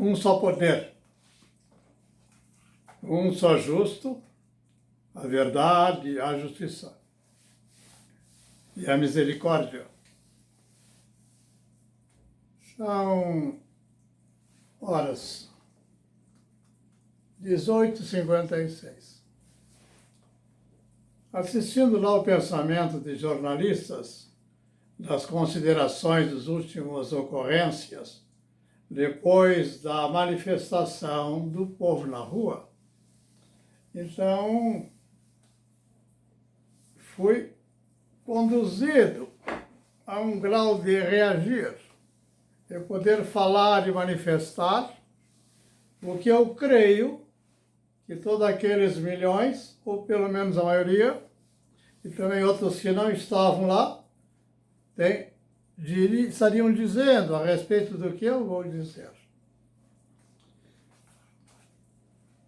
um só poder, um só justo, a verdade, a justiça e a misericórdia. São horas 18h56. Assistindo lá o pensamento de jornalistas das considerações das últimas ocorrências, depois da manifestação do povo na rua, então fui conduzido a um grau de reagir, de poder falar e manifestar o que eu creio que todos aqueles milhões, ou pelo menos a maioria, e também outros que não estavam lá, estariam dizendo a respeito do que eu vou dizer.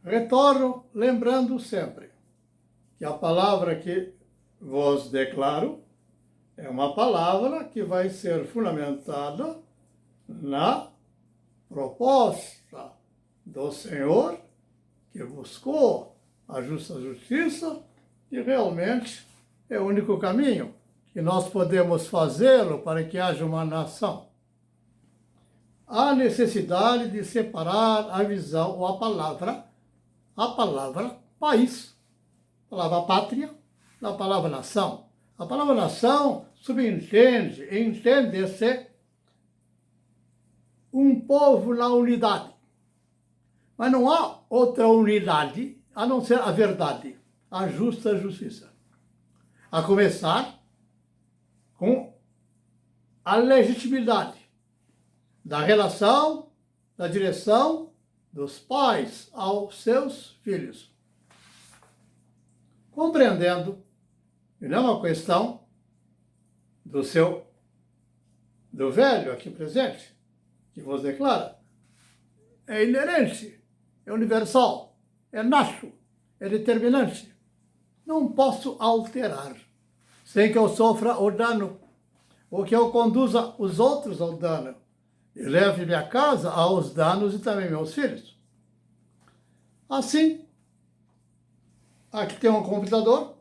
Retorno lembrando sempre que a palavra que vos declaro é uma palavra que vai ser fundamentada na proposta do Senhor, que buscou a justa justiça, e realmente é o único caminho que nós podemos fazê-lo para que haja uma nação. Há necessidade de separar a visão ou a palavra país, a palavra pátria, da palavra nação. A palavra nação entende-se um povo na unidade. Mas não há outra unidade a não ser a verdade, a justa justiça. A começar com a legitimidade da relação, da direção dos pais aos seus filhos. Compreendendo que não é uma questão do velho aqui presente, que vos declara, é inerente, é universal, é nato, é determinante. Não posso alterar sem que eu sofra o dano, ou que eu conduza os outros ao dano, e leve minha casa aos danos e também meus filhos. Assim, aqui tem um computador,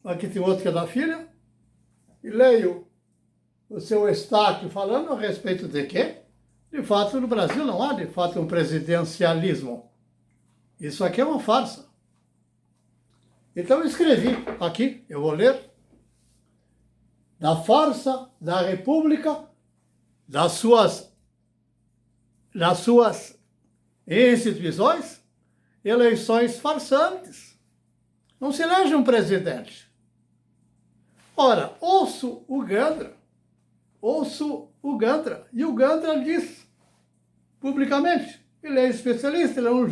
aqui tem outro que é da filha, e leio o seu Estáquio falando a respeito de quê? De fato, no Brasil não há, de fato, um presidencialismo. Isso aqui é uma farsa. Então eu escrevi aqui, eu vou ler, da farsa da República, das suas instituições, eleições farsantes. Não se elege um presidente. Ora, ouço o Gandra, e o Gandra diz publicamente, ele é especialista, ele é um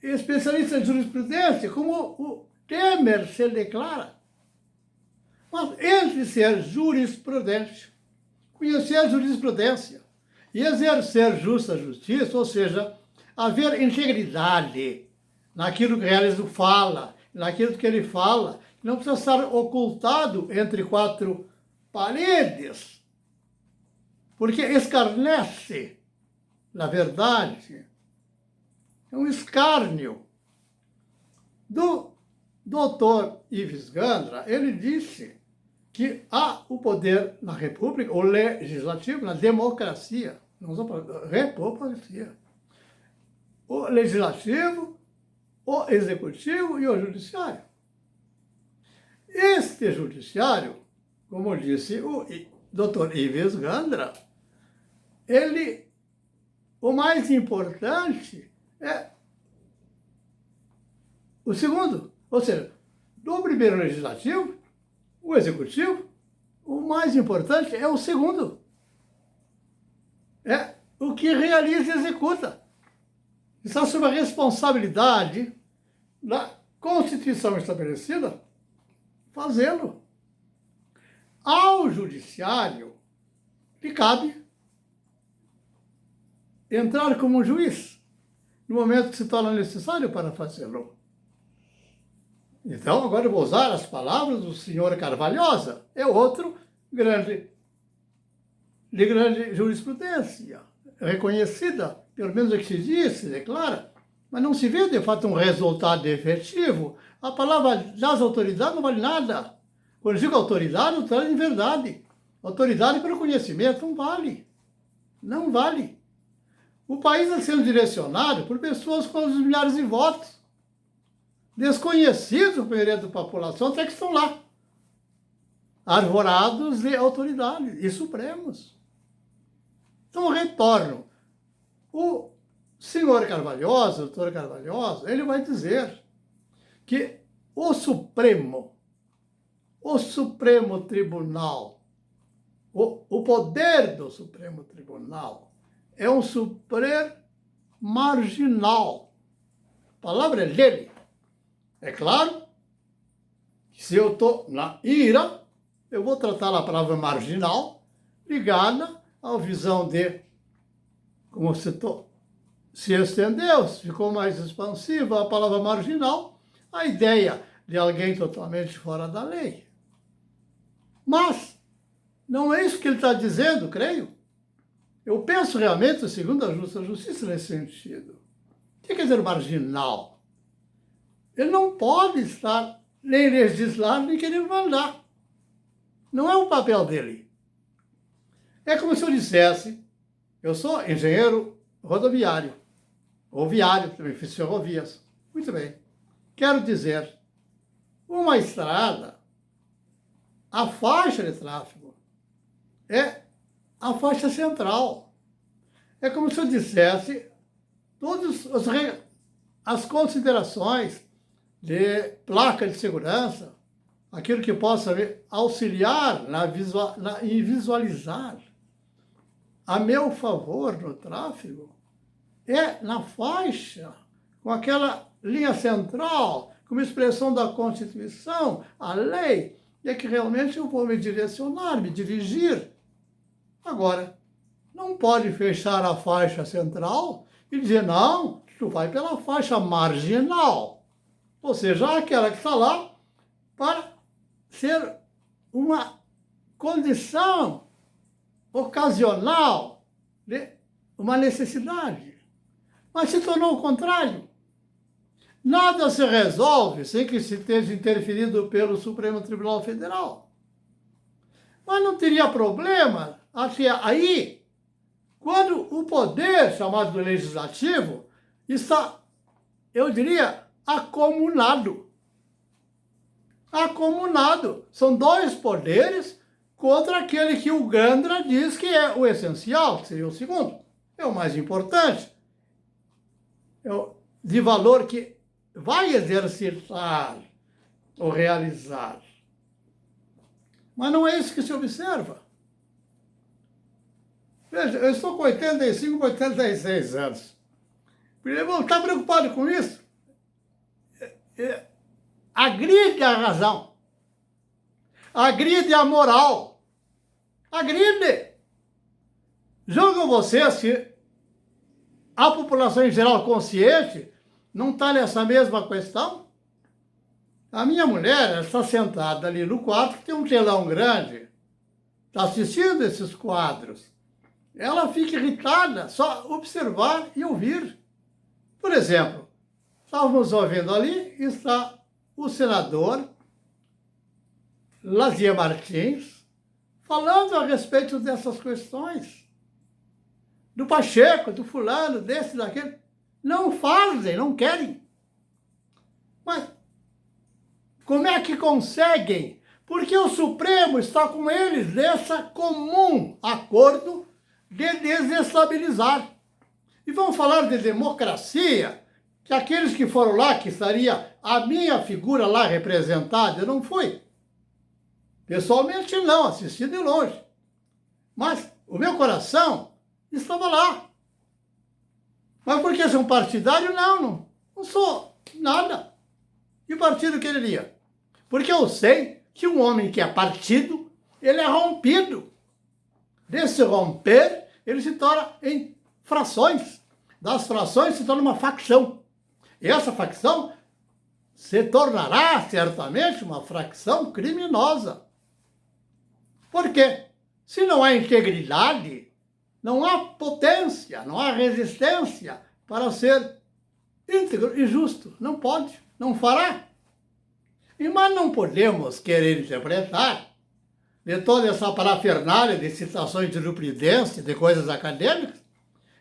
especialista em jurisprudência, como o Temer se declara. Mas entre ser jurisprudente, conhecer a jurisprudência e exercer justa justiça, ou seja, haver integridade naquilo que ele fala, não precisa estar ocultado entre quatro paredes, porque escarnece na verdade. É um escárnio. Do doutor Ives Gandra, ele disse que há o poder na República, o legislativo, na democracia, não só para república, o legislativo, o executivo e o judiciário. Este judiciário, como disse o doutor Ives Gandra, o mais importante é o segundo, ou seja, do primeiro legislativo, o executivo, o mais importante é o segundo. É o que realiza e executa. Está sob a responsabilidade da Constituição estabelecida fazê-lo. Ao judiciário lhe cabe entrar como juiz no momento que se torna necessário para fazê-lo. Então, agora eu vou usar as palavras do senhor Carvalhosa, é outro de grande jurisprudência, reconhecida, pelo menos é o que se diz, se declara, mas não se vê, de fato, um resultado efetivo. A palavra das autoridades não vale nada. Quando eu digo autoridade, eu estou em verdade. Autoridade pelo conhecimento não vale. Não vale. O país está sendo direcionado por pessoas com os milhares de votos. Desconhecidos, a maioria da população, até que estão lá. Arvorados de autoridade e supremos. Então, retorno. O senhor Carvalhosa, o doutor Carvalhosa, ele vai dizer que o Supremo Tribunal, o poder do Supremo Tribunal é um super marginal. A palavra é dele. É claro que se eu estou na ira, eu vou tratar a palavra marginal ligada à visão de como se estendeu, ficou mais expansiva a palavra marginal, a ideia de alguém totalmente fora da lei. Mas não é isso que ele está dizendo, creio. Eu penso realmente, segundo a justiça nesse sentido. O que quer dizer marginal? Ele não pode estar nem legislar, nem querer mandar. Não é o papel dele. É como se eu dissesse, eu sou engenheiro rodoviário, ou viário, também fiz ferrovias. Muito bem. Quero dizer, uma estrada, a faixa de tráfego é a faixa central. É como se eu dissesse todas as considerações de placa de segurança, aquilo que possa auxiliar em visualizar a meu favor no tráfego, é na faixa, com aquela linha central, como expressão da Constituição, a lei, é que realmente eu vou me direcionar, me dirigir. Agora, não pode fechar a faixa central e dizer, não, tu vai pela faixa marginal, ou seja, aquela que está lá para ser uma condição ocasional de uma necessidade. Mas se tornou o contrário. Nada se resolve sem que se esteja interferido pelo Supremo Tribunal Federal. Mas não teria problema até aí, quando o poder chamado do legislativo está, eu diria, acomunado. Acomunado. São dois poderes contra aquele que o Gandra diz que é o essencial, que seria o segundo. É o mais importante. É o de valor que vai exercitar ou realizar. Mas não é isso que se observa. Veja, eu estou com 85, 86 anos. Primeiro, está preocupado com isso? Agride a razão. Agride a moral. Agride. Julgam vocês que a população em geral consciente não está nessa mesma questão? A minha mulher está sentada ali no quarto, que tem um telão grande, está assistindo esses quadros. Ela fica irritada só observar e ouvir. Por exemplo, estávamos ouvindo ali, está o senador Lazier Martins falando a respeito dessas questões. Do Pacheco, do fulano, desse, daquele. Não fazem, não querem. Mas como é que conseguem? Porque o Supremo está com eles nessa comum acordo de desestabilizar. E vão falar de democracia, que aqueles que foram lá, que estaria a minha figura lá representada, eu não fui. Pessoalmente não, assisti de longe. Mas o meu coração estava lá. Mas por que sou um partidário? Não sou nada. Que partido que ele iria? Porque eu sei que um homem que é partido, ele é rompido. Desse romper, ele se torna em frações. Das frações se torna uma facção. E essa facção se tornará, certamente, uma facção criminosa. Por quê? Se não há integridade, Não há potência, não há resistência para ser íntegro e justo. Não pode, não fará. Mas não podemos querer interpretar de toda essa parafernália de citações de jurisprudência, de coisas acadêmicas,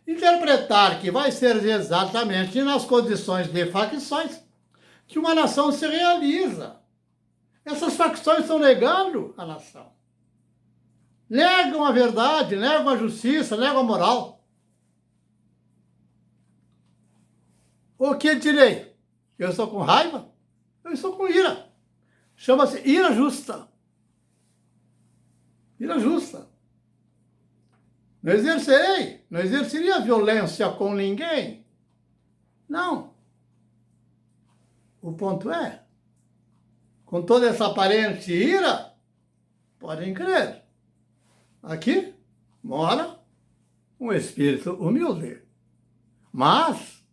interpretar que vai ser exatamente nas condições de facções que uma nação se realiza. Essas facções estão negando a nação. Negam a verdade, negam a justiça, negam a moral. O que direi? Eu estou com raiva? Eu estou com ira. Chama-se ira justa. Ira justa. Não exerceria violência com ninguém. Não. O ponto é, com toda essa aparente ira, podem crer, aqui mora um espírito humilde, mas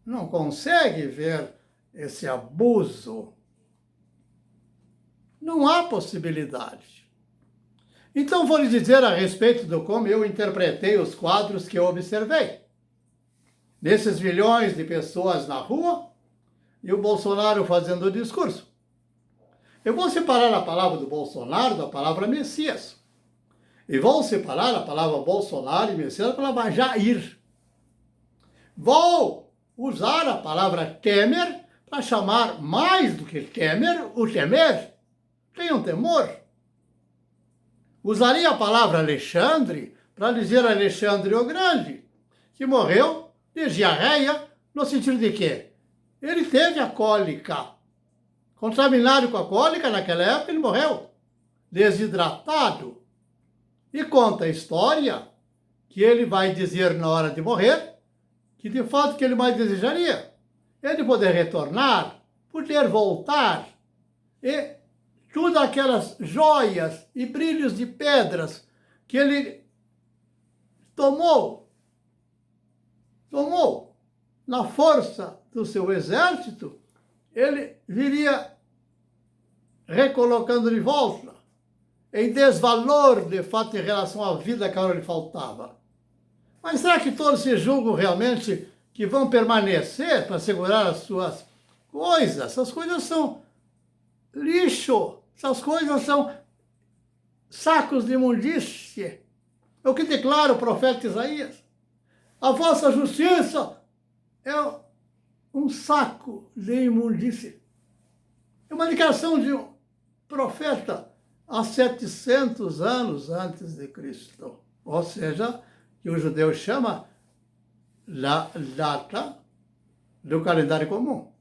não consegue ver esse abuso. Não há possibilidade. Então, vou lhe dizer a respeito de como eu interpretei os quadros que eu observei. Desses milhões de pessoas na rua e o Bolsonaro fazendo o discurso. Eu vou separar a palavra do Bolsonaro da palavra Messias. E vou separar a palavra Bolsonaro e Messias da palavra Jair. Vou usar a palavra Temer para chamar mais do que Temer, o temer. Tenham temor. Usaria a palavra Alexandre para dizer Alexandre o Grande, que morreu de diarreia, no sentido de que ele teve a cólica. Contaminado com a cólica, naquela época ele morreu, desidratado. E conta a história que ele vai dizer na hora de morrer que de fato o que ele mais desejaria é de poder retornar, poder voltar e tudo aquelas joias e brilhos de pedras que ele tomou na força do seu exército, ele viria recolocando de volta em desvalor, de fato, em relação à vida que agora lhe faltava. Mas será que todos se julgam realmente que vão permanecer para segurar as suas coisas? Essas coisas são lixo, essas coisas são sacos de imundície. É o que declara o profeta Isaías. A vossa justiça é um saco de imundície. É uma declaração de um profeta há 700 anos antes de Cristo. Ou seja, que o judeu chama a data do calendário comum.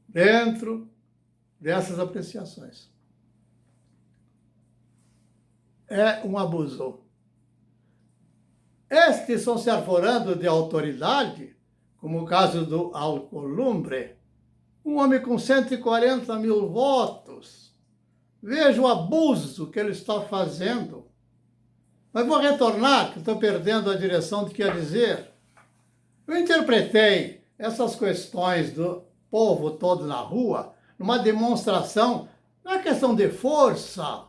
Dentro dessas apreciações. É um abuso. Estes estão se arforando de autoridade, como o caso do Alcolumbre, um homem com 140 mil votos. Veja o abuso que ele está fazendo. Mas vou retornar, que estou perdendo a direção do que ia dizer. Eu interpretei essas questões do povo todo na rua numa demonstração, não é questão de força,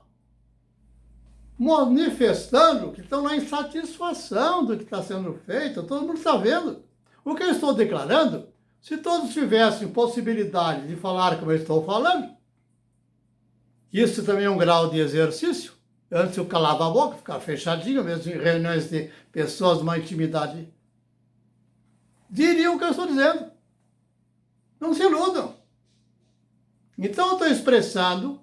manifestando que estão na insatisfação do que está sendo feito. Todo mundo está vendo. O que eu estou declarando, se todos tivessem possibilidade de falar como eu estou falando, isso também é um grau de exercício. Antes eu calava a boca, ficava fechadinho, mesmo em reuniões de pessoas de uma intimidade, diriam o que eu estou dizendo. Não se iludam. Então eu estou expressando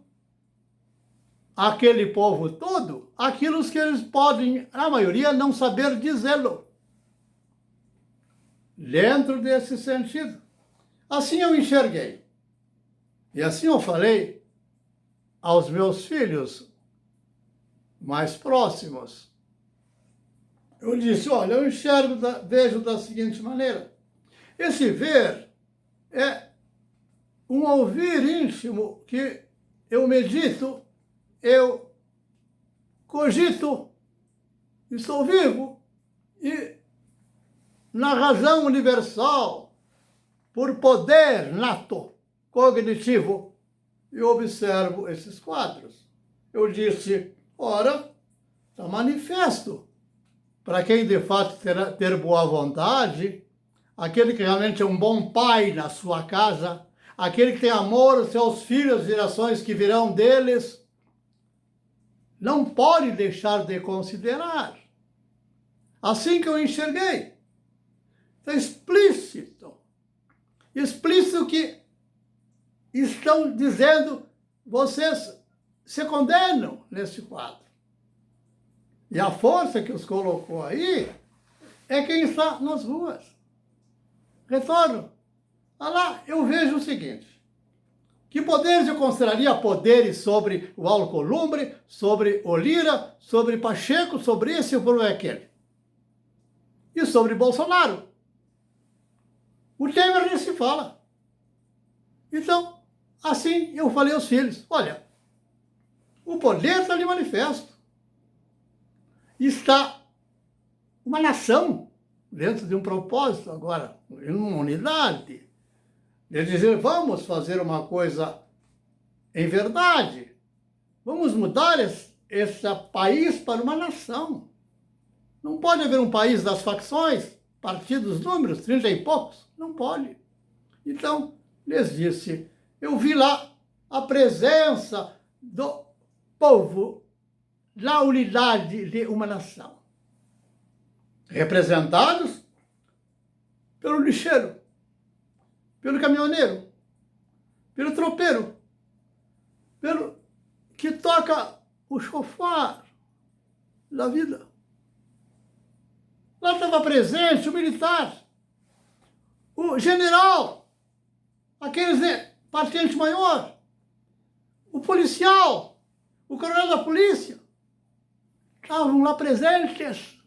aquele povo todo, aquilo que eles podem, a maioria, não saber dizê-lo. Dentro desse sentido. Assim eu enxerguei. E assim eu falei aos meus filhos mais próximos. Eu disse, olha, eu enxergo, vejo da seguinte maneira. Esse ver é um ouvir íntimo que eu medito, eu cogito, estou vivo e na razão universal, por poder nato, cognitivo, eu observo esses quadros. Eu disse, Ora, está manifesto. Para quem de fato ter boa vontade, aquele que realmente é um bom pai na sua casa, aquele que tem amor aos seus filhos, gerações que virão deles, não pode deixar de considerar. Assim que eu enxerguei. Está explícito. Explícito que estão dizendo, vocês se condenam nesse quadro. E a força que os colocou aí é quem está nas ruas. Retorno. Lá eu vejo o seguinte. Que poderes eu consideraria poderes sobre o Alcolumbre, sobre o Lira, sobre Pacheco, sobre esse ou por aquele. E sobre Bolsonaro. O Temer nem se fala. Então, assim eu falei aos filhos, olha, o poder está ali manifesto. Está uma nação dentro de um propósito agora, em uma unidade, de dizer, vamos fazer uma coisa em verdade, vamos mudar esse país para uma nação. Não pode haver um país das facções, partidos, números, 30 e poucos, não pode. Então, lhes disse, eu vi lá a presença do povo na unidade de uma nação, representados pelo lixeiro, pelo caminhoneiro, pelo tropeiro, pelo que toca o chofar da vida. Lá estava presente o militar, o general, aqueles de patente maior, o policial, o coronel da polícia, estavam lá presentes,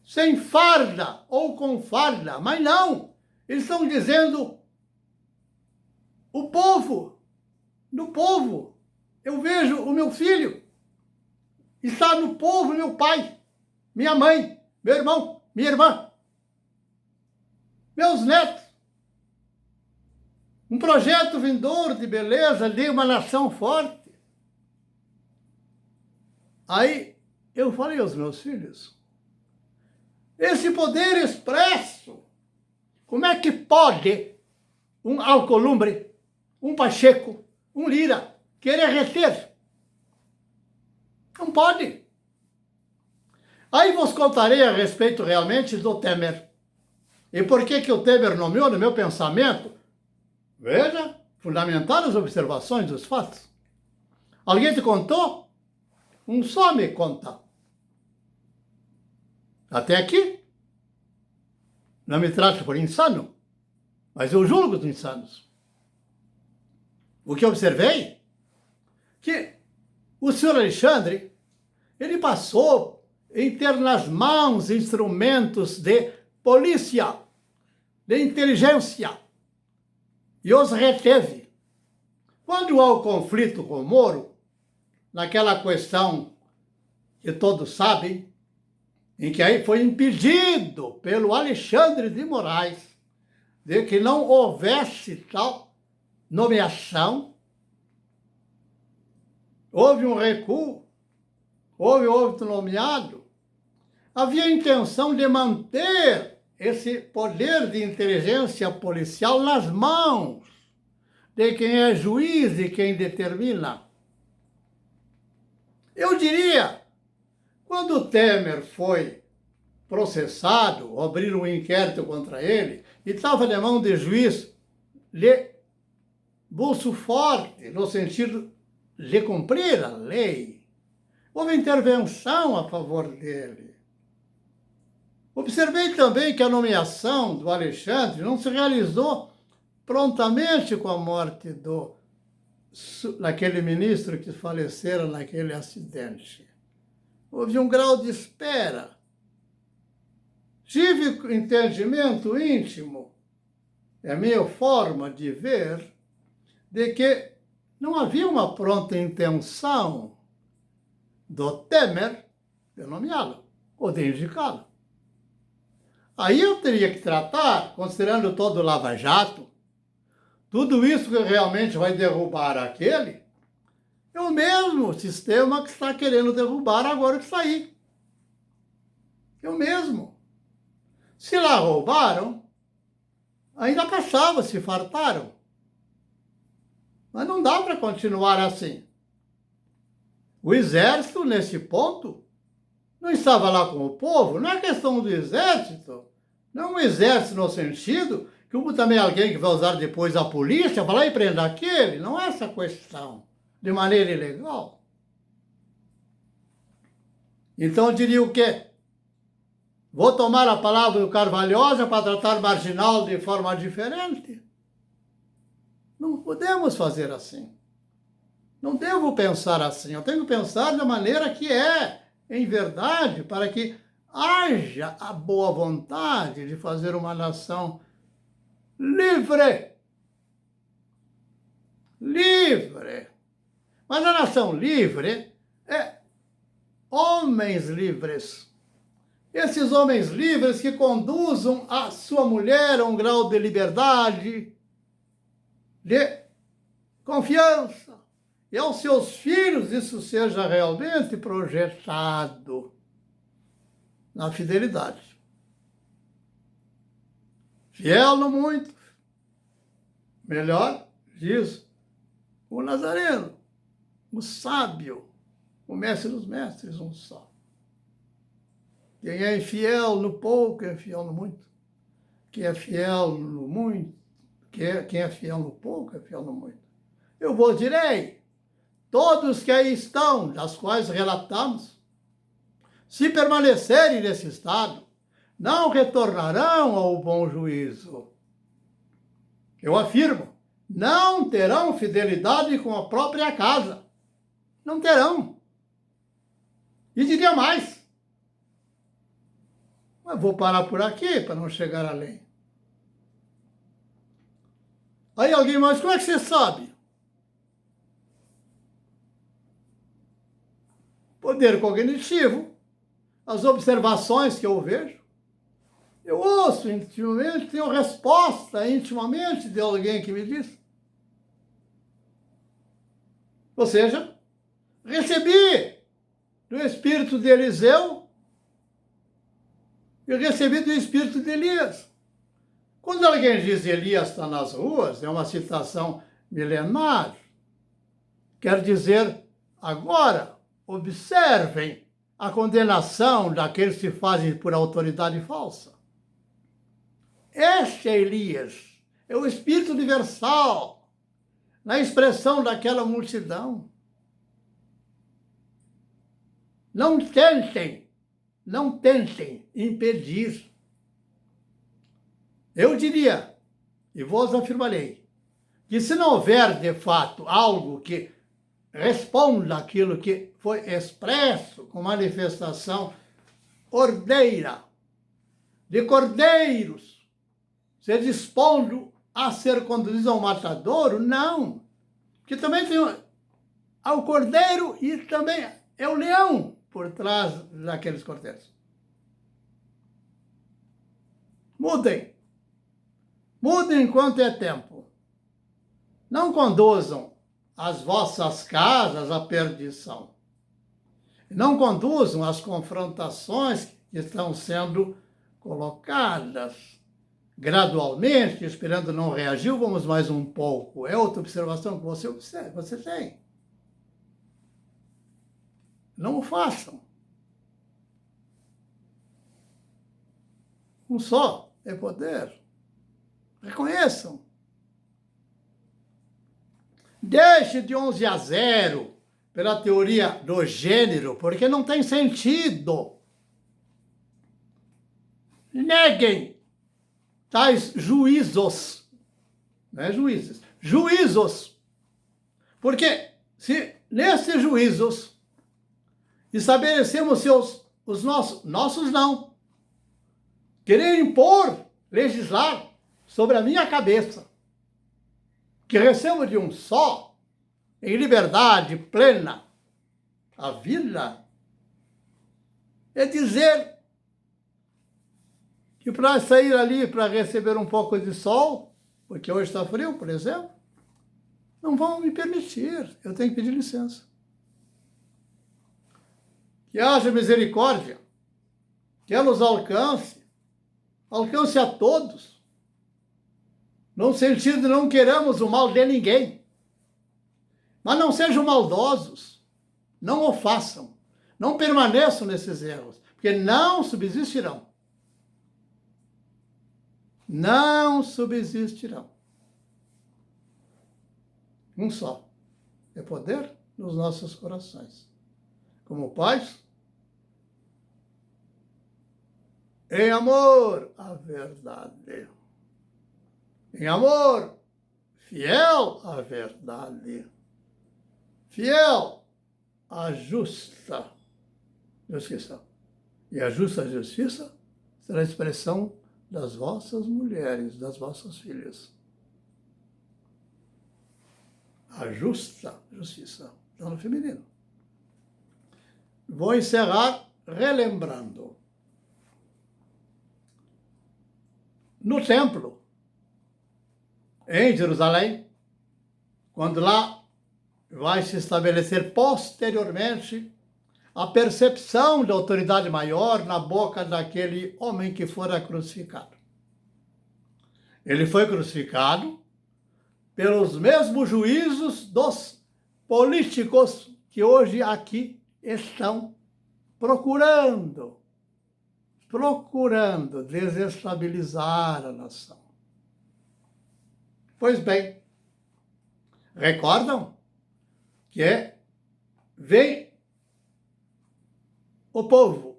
sem farda ou com farda, mas não, eles estão dizendo, o povo, no povo, eu vejo o meu filho, está no povo, meu pai, minha mãe, meu irmão, minha irmã, meus netos. Um projeto vindouro de beleza de uma nação forte. Aí eu falei aos meus filhos, esse poder expresso, como é que pode um Alcolumbre, um Pacheco, um Lira querer reter? Não pode. Aí vos contarei a respeito realmente do Temer. E por que o Temer nomeou, no meu pensamento, veja, fundamentadas observações dos fatos. Alguém te contou? Um só me conta. Até aqui, não me trate por insano, mas eu julgo os insanos. O que observei? Que o senhor Alexandre, ele passou em ter nas mãos instrumentos de polícia, de inteligência, e os reteve. Quando há o conflito com o Moro, naquela questão que todos sabem, em que aí foi impedido pelo Alexandre de Moraes de que não houvesse tal nomeação, houve um recuo, houve outro nomeado, havia a intenção de manter esse poder de inteligência policial nas mãos de quem é juiz e quem determina. Eu diria, quando o Temer foi processado, abriram um inquérito contra ele, e estava na mão de juiz de bolso forte, no sentido de cumprir a lei, houve intervenção a favor dele. Observei também que a nomeação do Alexandre não se realizou prontamente com a morte daquele ministro que falecera naquele acidente. Houve um grau de espera. Tive entendimento íntimo, é a minha forma de ver, de que não havia uma pronta intenção do Temer de nomeá-lo ou de indicá-lo. Aí eu teria que tratar, considerando todo o lava-jato, tudo isso que realmente vai derrubar aquele, É o mesmo sistema que está querendo derrubar agora o que está aí. É o mesmo. Se lá roubaram, ainda passava, se fartaram. Mas não dá para continuar assim. O exército, nesse ponto, não estava lá com o povo. Não é questão do exército. Não é um exército no sentido que houve também alguém que vai usar depois a polícia, vai lá e prender aquele. Não é essa questão. De maneira ilegal. Então eu diria o quê? Vou tomar a palavra do Carvalhosa para tratar marginal de forma diferente? Não podemos fazer assim. Não devo pensar assim. Eu tenho que pensar da maneira que é, em verdade, para que haja a boa vontade de fazer uma nação livre. Livre. Mas a nação livre é homens livres. Esses homens livres que conduzam a sua mulher a um grau de liberdade, de confiança, e aos seus filhos isso seja realmente projetado na fidelidade. Fiel no muito, melhor, diz o Nazareno, o sábio, o mestre dos mestres, um só. Quem é infiel no pouco é fiel no muito. Quem é fiel no muito, quem é fiel no pouco é fiel no muito. Eu vos direi, todos que aí estão, das quais relatamos, se permanecerem nesse estado, não retornarão ao bom juízo. Eu afirmo, não terão fidelidade com a própria casa. Não terão. E diria mais. Mas vou parar por aqui para não chegar além. Aí alguém mais, como é que você sabe? Poder cognitivo, as observações que eu vejo. Eu ouço intimamente, tenho resposta intimamente de alguém que me diz. Ou seja, recebi do espírito de Eliseu e recebi do espírito de Elias. Quando alguém diz Elias está nas ruas, é uma citação milenar. Quer dizer, agora, observem a condenação daqueles que fazem por autoridade falsa. Este é Elias, é o Espírito universal, na expressão daquela multidão. Não tentem impedir. Eu diria, e vos afirmarei, que se não houver, de fato, algo que responda àquilo que foi expresso com manifestação ordeira, de cordeiros, se dispondo a ser conduzido ao matadouro, não. Que também tem o cordeiro e também é o leão por trás daqueles cordeiros. Mudem. Mudem enquanto é tempo. Não conduzam as vossas casas à perdição. Não conduzam as confrontações que estão sendo colocadas gradualmente, esperando não reagir, vamos mais um pouco. É outra observação que você tem. Não o façam. Um só é poder. Reconheçam. Deixe de 11-0 pela teoria do gênero, porque não tem sentido. Neguem tais juízos, não é juízes, juízos. Porque se nesses juízos estabelecemos os nossos não, querer impor, legislar sobre a minha cabeça, que recebo de um só, em liberdade plena, a vida, é dizer que para sair ali, para receber um pouco de sol, porque hoje está frio, por exemplo, não vão me permitir, eu tenho que pedir licença. que haja misericórdia, que ela nos alcance a todos, no sentido de não queremos o mal de ninguém, mas não sejam maldosos, não o façam, não permaneçam nesses erros, porque não subsistirão. Não subsistirão. Um só é poder nos nossos corações. Como pais, em amor à verdade. Em amor, fiel à verdade. Fiel à justa justiça. E a justa justiça será a expressão das vossas mulheres, das vossas filhas. A justa justiça, está no feminino. Vou encerrar relembrando. No templo, em Jerusalém, quando lá vai se estabelecer posteriormente a percepção da autoridade maior na boca daquele homem que fora crucificado. Ele foi crucificado pelos mesmos juízos dos políticos que hoje aqui estão procurando desestabilizar a nação. Pois bem, recordam que vem o povo,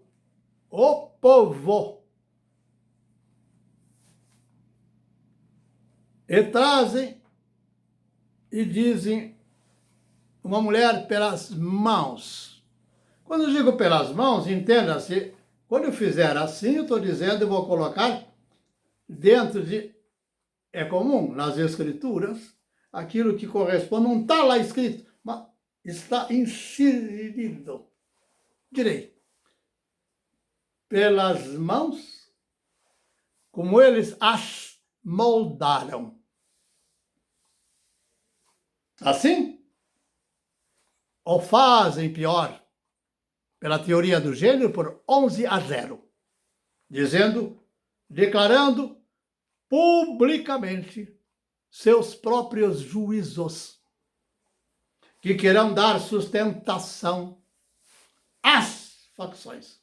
e trazem e dizem uma mulher pelas mãos. Quando eu digo pelas mãos, entenda-se, quando eu fizer assim, eu estou dizendo, eu vou colocar dentro de, é comum nas escrituras, aquilo que corresponde, não está lá escrito, mas está inserido. Direi, pelas mãos, como eles as moldaram. Assim, ou fazem pior, pela teoria do gênero, por 11-0, declarando publicamente seus próprios juízos, que querão dar sustentação às facções,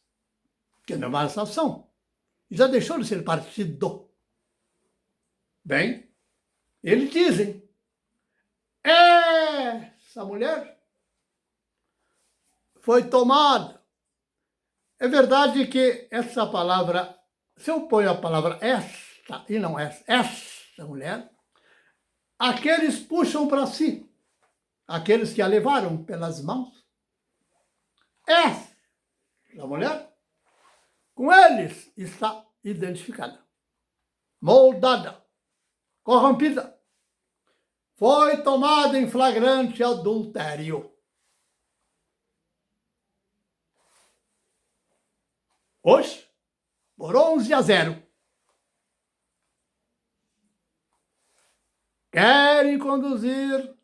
que não é mais facção, já deixou de ser partido. Bem, eles dizem, essa mulher foi tomada. É verdade que essa palavra, se eu ponho a palavra esta e não essa mulher, aqueles puxam para si, aqueles que a levaram pelas mãos. Essa mulher, com eles está identificada, moldada, corrompida. Foi tomada em flagrante adultério. Hoje, por 11-0. Querem conduzir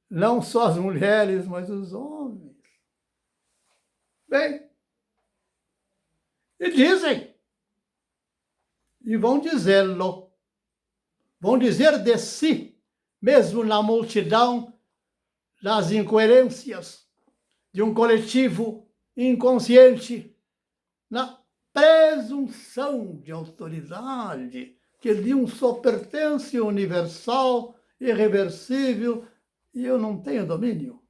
não só as mulheres, mas os homens. Bem, e dizem, e vão dizê-lo, vão dizer de si, mesmo na multidão das incoerências de um coletivo inconsciente, na presunção de autoridade, que de um só pertence, universal, irreversível, e eu não tenho domínio.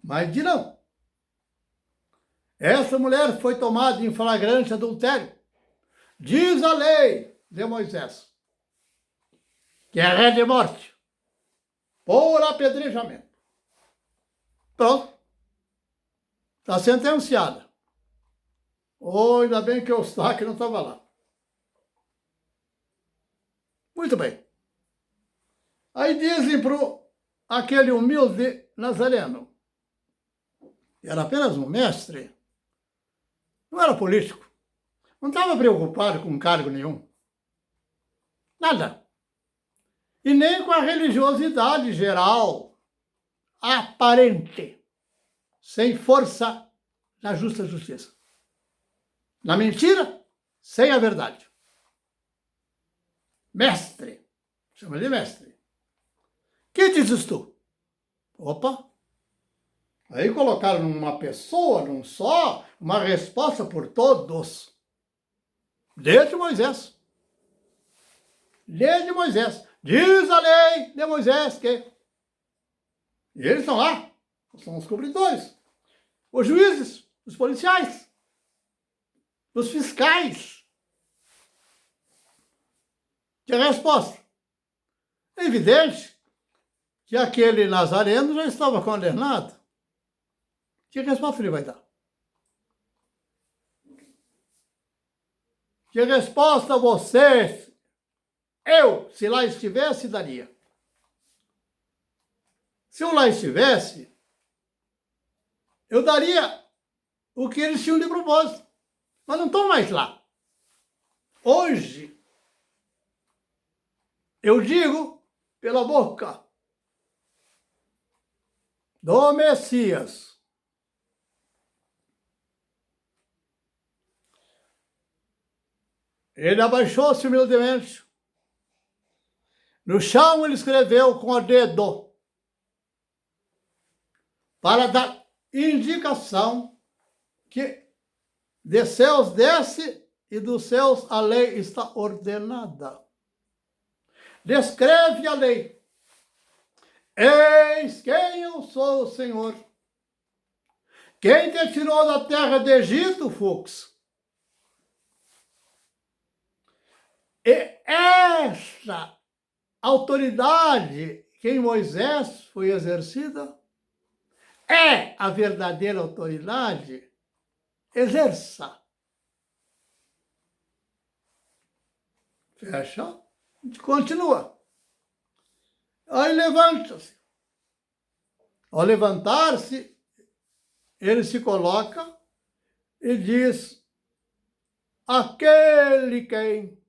Mas dirão, essa mulher foi tomada em flagrante adultério. Diz a lei de Moisés, que é ré de morte, por apedrejamento. Pronto. Está sentenciada. Oh, ainda bem que o Eustáquio não estava lá. Muito bem. Aí dizem para aquele humilde nazareno, era apenas um mestre, não era político, não estava preocupado com cargo nenhum. Nada. E nem com a religiosidade geral, aparente, sem força na justa justiça. Na mentira, sem a verdade. Mestre, chama de mestre. Que dizes tu? Opa! Aí colocaram numa pessoa, num só, uma resposta por todos. Desde Moisés. Desde Moisés. Diz a lei de Moisés que... E eles estão lá. São os cobridores. Os juízes, os policiais, os fiscais. Que resposta? É evidente que aquele nazareno já estava condenado. Que resposta ele vai dar? Que resposta você, eu, se lá estivesse, daria? Se eu lá estivesse, eu daria o que eles tinham de propósito. Mas não estão mais lá. Hoje, eu digo pela boca do Messias. Ele abaixou-se humildemente. No chão ele escreveu com o dedo para dar indicação que de céus desce e dos céus a lei está ordenada. Descreve a lei. Eis quem eu sou, o Senhor. Quem te tirou da terra de Egito, Fux? E essa autoridade que em Moisés foi exercida é a verdadeira autoridade. Exerça. Fecha. Continua. Aí levanta-se. Ao levantar-se, ele se coloca e diz: aquele quem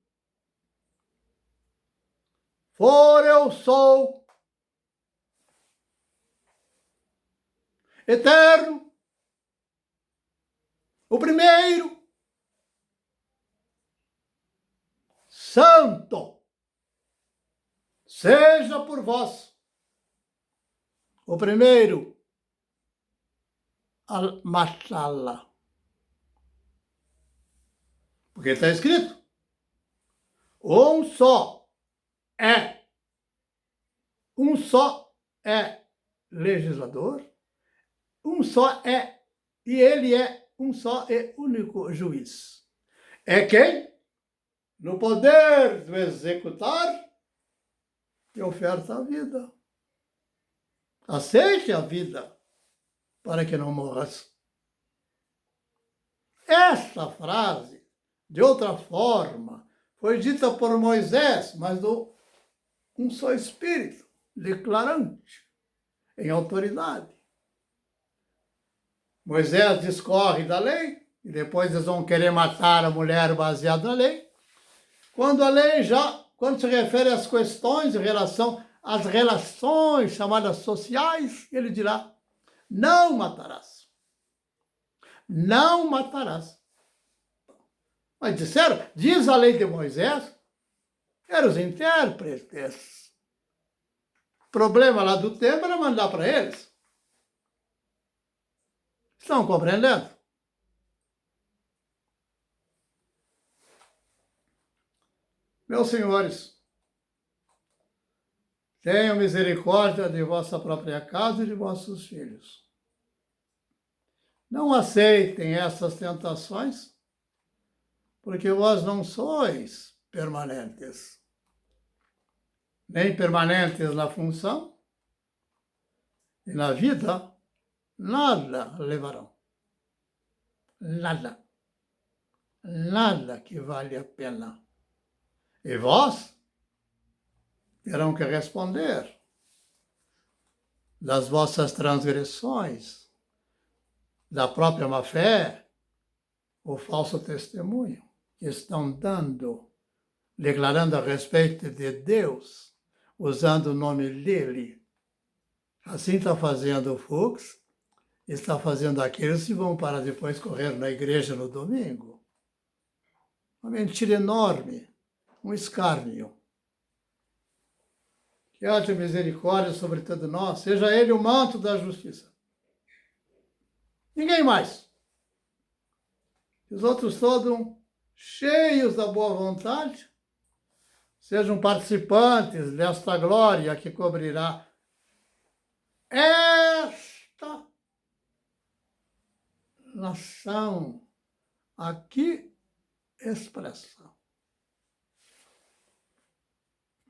for eu sou, eterno, o primeiro, santo, seja por vós o primeiro a matá-la. Porque está escrito, um só é legislador, e ele é um só e único juiz. É quem, no poder do executar, te oferta a vida. Aceite a vida para que não morras. Essa frase, de outra forma, foi dita por Moisés, mas do um só Espírito, declarante, em autoridade. Moisés discorre da lei, e depois eles vão querer matar a mulher baseado na lei. Quando a lei quando se refere às questões em relação às relações chamadas sociais, ele dirá, não matarás. Não matarás. Mas disseram, diz a lei de Moisés, eram os intérpretes. O problema lá do tempo era mandar para eles. Estão compreendendo? Meus senhores, tenham misericórdia de vossa própria casa e de vossos filhos. Não aceitem essas tentações, porque vós não sois permanentes. Nem permanentes na função e na vida, nada levarão. Nada. Nada que vale a pena. E vós terão que responder das vossas transgressões, da própria má-fé, o falso testemunho que estão dando, declarando a respeito de Deus, usando o nome dele. Assim está fazendo o Fux está fazendo aquilo se vão para depois correr na igreja no domingo. Uma mentira enorme, um escárnio. Que haja misericórdia sobre todos nós, seja ele o manto da justiça. Ninguém mais. Os outros todos cheios da boa vontade, sejam participantes desta glória que cobrirá esta nação aqui expressa.